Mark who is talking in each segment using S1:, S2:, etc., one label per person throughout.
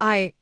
S1: I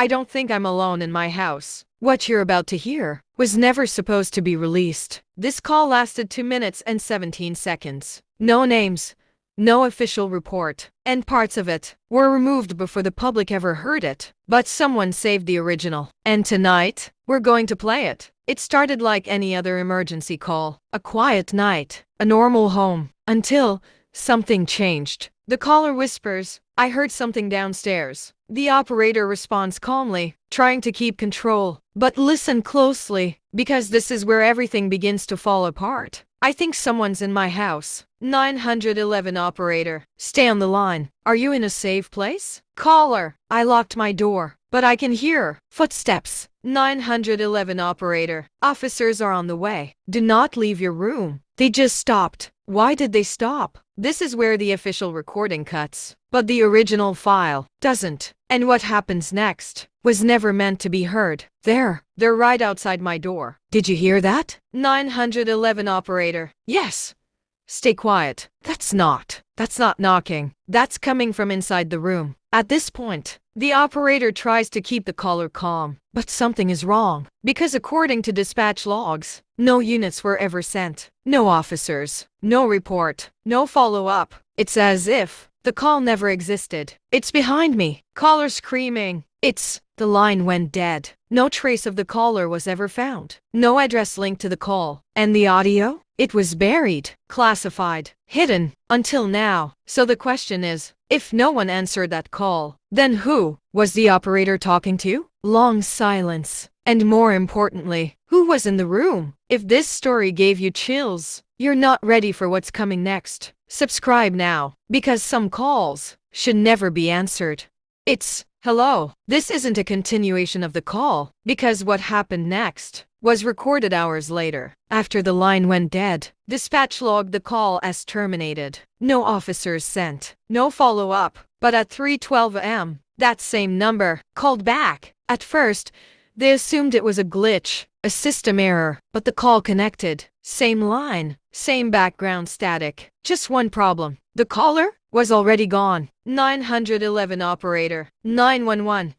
S1: don't think I'm alone in my house. What you're about to hear was never supposed to be released. This call lasted 2 minutes and 17 seconds. No names, no official report, and parts of it were removed before the public ever heard it. But someone saved the original. And tonight, we're going to play it. It started like any other emergency call. A quiet night, a normal home, until something changed. The caller whispers, "I heard something downstairs." The operator responds calmly, trying to keep control. But listen closely, because this is where everything begins to fall apart. "I think someone's in my house." 911 operator, "Stay on the line. Are you in a safe place?" Caller, "I locked my door, but I can hear footsteps." 911 operator, "Officers are on the way. Do not leave your room." They just stopped. Why did they stop? This is where the official recording cuts, but the original file doesn't. And what happens next was never meant to be heard. They're right outside my door. Did you hear that? 911 operator, "Yes." Stay quiet. That's not knocking. That's coming from inside the room. At this point, the operator tries to keep the caller calm, but something is wrong. Because according to dispatch logs, no units were ever sent. No officers. No report. No follow-up. It's as if the call never existed. "It's behind me." Caller screaming. The line went dead. No trace of the caller was ever found. No address linked to the call. And the audio? It was buried, classified, hidden, until now. So the question is, if no one answered that call, then who was the operator talking to? Long silence. And more importantly, who was in the room? If this story gave you chills, you're not ready for what's coming next. Subscribe now, because some calls should never be answered. Hello. This isn't a continuation of the call, because what happened next was recorded hours later. After the line went dead, dispatch logged the call as terminated. No officers sent. No follow-up. But at 3:12 a.m., that same number called back. At first, they assumed it was a glitch, a system error, but the call connected. Same line, same background static. Just one problem. The caller was already gone. 911 operator, 911.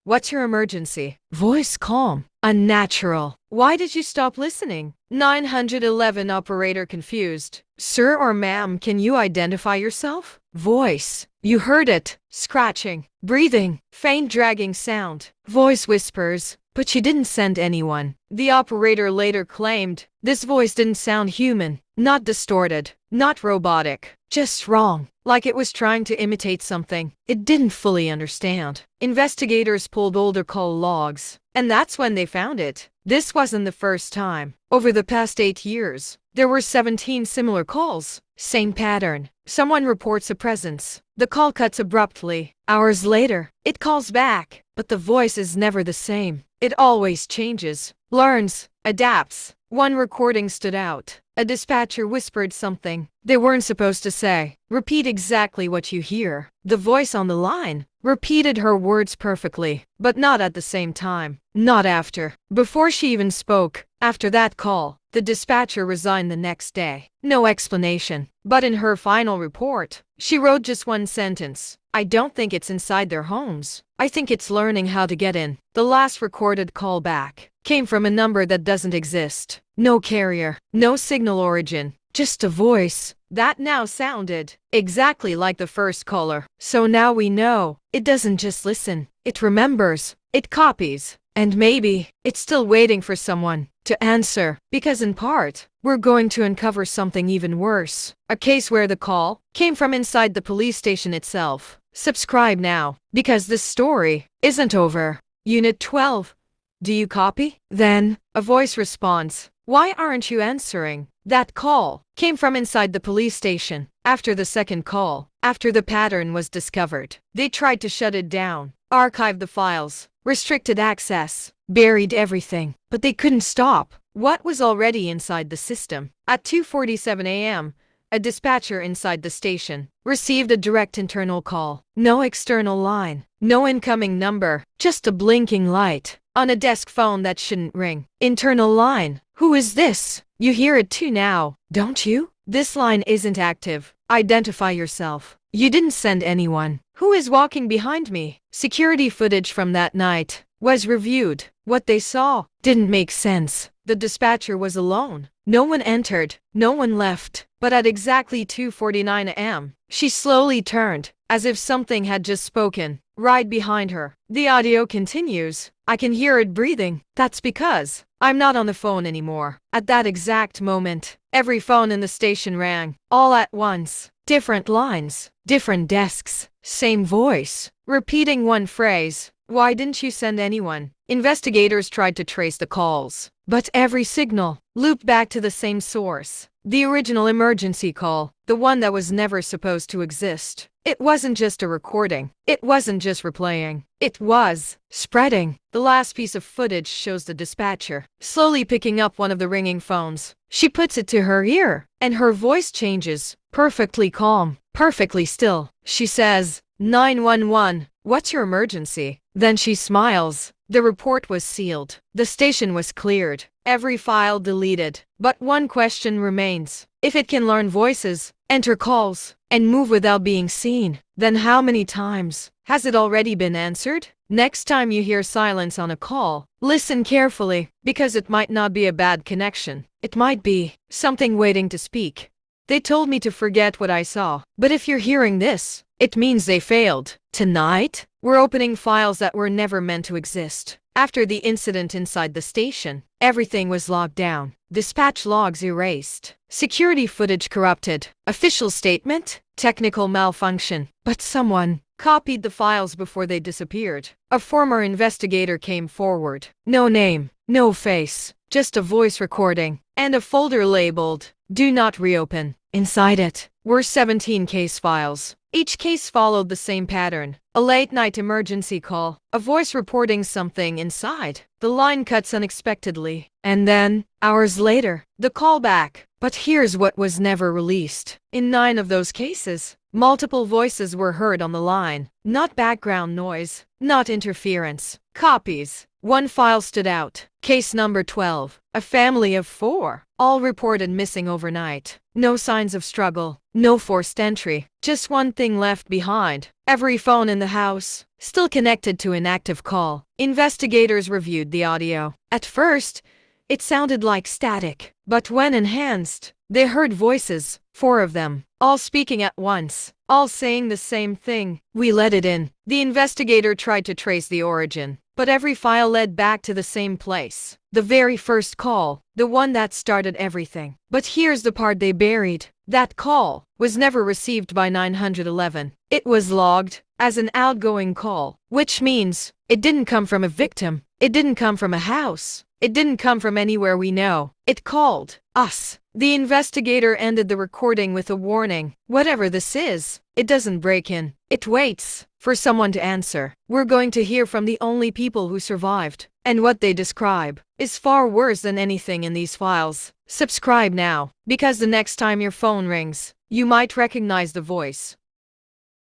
S1: "What's your emergency?" Voice calm, unnatural. "Why did you stop listening?" 911 operator confused. "Sir or ma'am, can you identify yourself?" Voice, "You heard it. Scratching, breathing, faint dragging sound." Voice whispers, "But you didn't send anyone." The operator later claimed, this voice didn't sound human, not distorted, not robotic, just wrong, like it was trying to imitate something it didn't fully understand. Investigators pulled older call logs, and that's when they found it. This wasn't the first time. Over the past 8 years, there were 17 similar calls. Same pattern. Someone reports a presence. The call cuts abruptly. Hours later, it calls back, but the voice is never the same. It always changes, learns, adapts. One recording stood out. A dispatcher whispered something they weren't supposed to say. "Repeat exactly what you hear." The voice on the line repeated her words perfectly, but not at the same time. Not after. Before she even spoke. After that call, the dispatcher resigned the next day. No explanation. But in her final report, she wrote just one sentence. "I don't think it's inside their homes. I think it's learning how to get in." The last recorded callback came from a number that doesn't exist. No carrier, no signal origin, just a voice that now sounded exactly like the first caller. So now we know it doesn't just listen, it remembers, it copies, and maybe it's still waiting for someone to answer. Because in part, we're going to uncover something even worse. A case where the call came from inside the police station itself. Subscribe now, because this story isn't over. Unit 12. Do you copy? Then, a voice responds, "Why aren't you answering?" That call came from inside the police station. After the second call, after the pattern was discovered, they tried to shut it down, archived the files, restricted access, buried everything, but they couldn't stop what was already inside the system. At 2:47 a.m., a dispatcher inside the station received a direct internal call. No external line, no incoming number, just a blinking light on a desk phone that shouldn't ring. Internal line. "Who is this?" You hear it too now, don't you? This line isn't active. Identify yourself. You didn't send anyone. Who is walking behind me? Security footage from that night was reviewed. What they saw didn't make sense. The dispatcher was alone. No one entered, no one left. But at exactly 2:49 a.m., she slowly turned, as if something had just spoken, right behind her. The audio continues. I can hear it breathing. That's because I'm not on the phone anymore. At that exact moment, every phone in the station rang, all at once. Different lines, different desks, same voice, repeating one phrase. Why didn't you send anyone? Investigators tried to trace the calls, but every signal looped back to the same source. The original emergency call, the one that was never supposed to exist. It wasn't just a recording. It wasn't just replaying. It was spreading. The last piece of footage shows the dispatcher slowly picking up one of the ringing phones. She puts it to her ear, and her voice changes. Perfectly calm, perfectly still. She says, 911, what's your emergency? Then she smiles. The report was sealed. The station was cleared. Every file deleted. But one question remains. If it can learn voices, enter calls, and move without being seen, then how many times has it already been answered? Next time you hear silence on a call, listen carefully, because it might not be a bad connection. It might be something waiting to speak. They told me to forget what I saw, but if you're hearing this, it means they failed. Tonight, we're opening files that were never meant to exist. After the incident inside the station, everything was locked down. Dispatch logs erased. Security footage corrupted. Official statement? Technical malfunction. But someone copied the files before they disappeared. A former investigator came forward. No name, no face, just a voice recording, and a folder labeled, "Do not reopen." Inside it were 17 case files. Each case followed the same pattern. A late-night emergency call, a voice reporting something inside. The line cuts unexpectedly. And then, hours later, the call back. But here's what was never released. In 9 of those cases, multiple voices were heard on the line. Not background noise, not interference. Copies. One file stood out. Case number 12. A family of 4. All reported missing overnight. No signs of struggle. No forced entry. Just one thing left behind. Every phone in the house still connected to an active call. Investigators reviewed the audio. At first, it sounded like static. But when enhanced, they heard voices. 4 of them. All speaking at once. All saying the same thing. We let it in. The investigator tried to trace the origin. But every file led back to the same place. The very first call. The one that started everything. But here's the part they buried. That call was never received by 911. It was logged as an outgoing call, which means it didn't come from a victim. It didn't come from a house. It didn't come from anywhere we know. It called us. The investigator ended the recording with a warning. Whatever this is, it doesn't break in. It waits for someone to answer. We're going to hear from the only people who survived. And what they describe is far worse than anything in these files. Subscribe now, because the next time your phone rings, you might recognize the voice.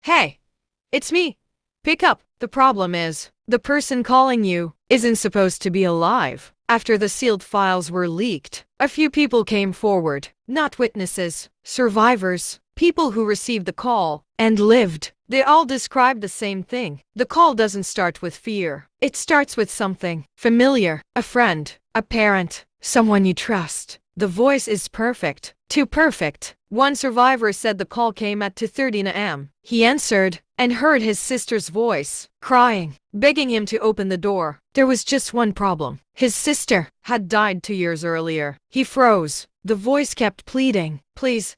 S1: Hey, it's me. Pick up. The problem is, the person calling you isn't supposed to be alive. After the sealed files were leaked, a few people came forward. Not witnesses, survivors, people who received the call and lived. They all described the same thing. The call doesn't start with fear. It starts with something familiar, a friend, a parent, someone you trust. The voice is perfect. Too perfect. One survivor said the call came at 2:30 a.m. He answered and heard his sister's voice, crying, begging him to open the door. There was just one problem. His sister had died 2 years earlier. He froze. The voice kept pleading, "Please,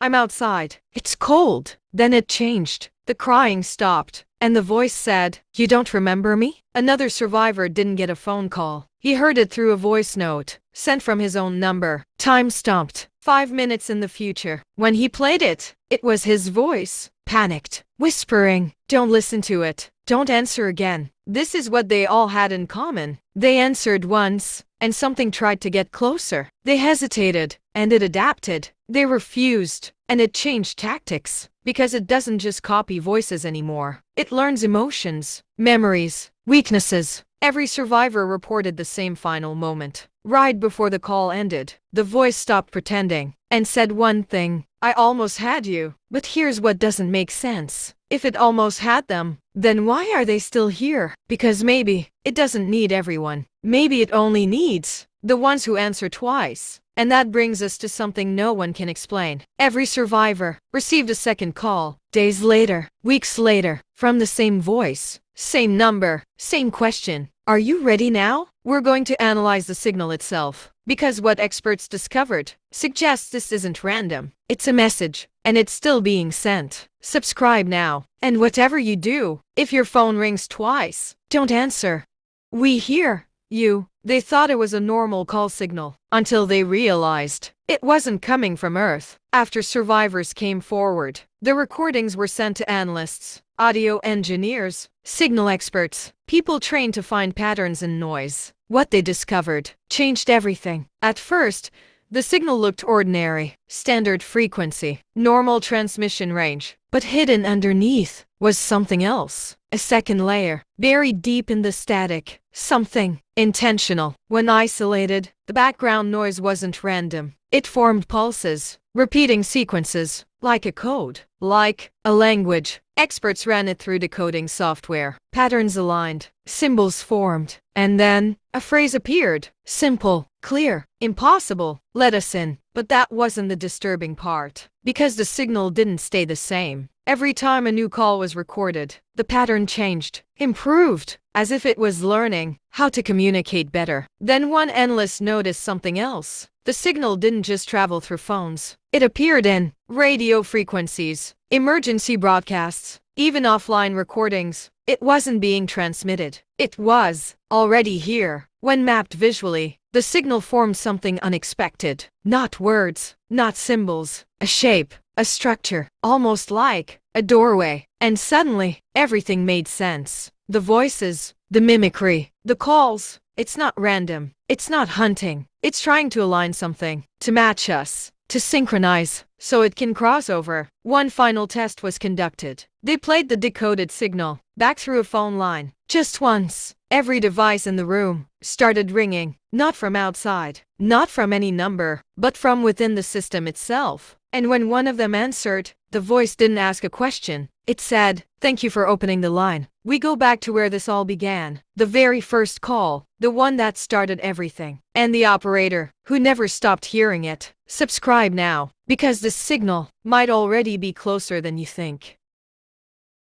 S1: I'm outside. It's cold." Then it changed. The crying stopped, and the voice said, "You don't remember me?" Another survivor didn't get a phone call. He heard it through a voice note, sent from his own number, time-stamped, 5 minutes in the future. When he played it, it was his voice, panicked, whispering, "Don't listen to it. Don't answer again." This is what they all had in common. They answered once, and something tried to get closer. They hesitated, and it adapted. They refused, and it changed tactics. Because it doesn't just copy voices anymore. It learns emotions, memories, weaknesses. Every survivor reported the same final moment. Right before the call ended, the voice stopped pretending and said one thing: "I almost had you." But here's what doesn't make sense. If it almost had them, then why are they still here? Because maybe it doesn't need everyone. Maybe it only needs the ones who answer twice. And that brings us to something no one can explain. Every survivor received a second call, days later, weeks later, from the same voice, same number, same question. Are you ready now? We're going to analyze the signal itself, because what experts discovered suggests this isn't random. It's a message, and it's still being sent. Subscribe now, and whatever you do, if your phone rings twice, don't answer. We hear you. They thought it was a normal call signal, until they realized it wasn't coming from Earth. After survivors came forward, the recordings were sent to analysts, audio engineers, signal experts, people trained to find patterns in noise. What they discovered changed everything. At first, the signal looked ordinary, standard frequency, normal transmission range. But hidden underneath was something else. A second layer, buried deep in the static. Something intentional. When isolated, the background noise wasn't random. It formed pulses, repeating sequences, like a code, like a language. Experts ran it through decoding software. Patterns aligned, symbols formed, and then a phrase appeared. Simple, clear, impossible. Let us in. But that wasn't the disturbing part, because the signal didn't stay the same. Every time a new call was recorded, the pattern changed, improved, as if it was learning how to communicate better. Then one analyst noticed something else. The signal didn't just travel through phones. It appeared in radio frequencies, emergency broadcasts, even offline recordings. It wasn't being transmitted. It was already here. When mapped visually, the signal formed something unexpected. Not words, not symbols, a shape, a structure, almost like a doorway. And suddenly, everything made sense. The voices, the mimicry, the calls. It's not random. It's not hunting. It's trying to align something, to match us, to synchronize, so it can cross over. One final test was conducted. They played the decoded signal back through a phone line. Just once, every device in the room started ringing, not from outside, not from any number, but from within the system itself. And when one of them answered, the voice didn't ask a question. It said, "Thank you for opening the line." We go back to where this all began. The very first call, the one that started everything. And the operator, who never stopped hearing it. Subscribe now, because this signal might already be closer than you think.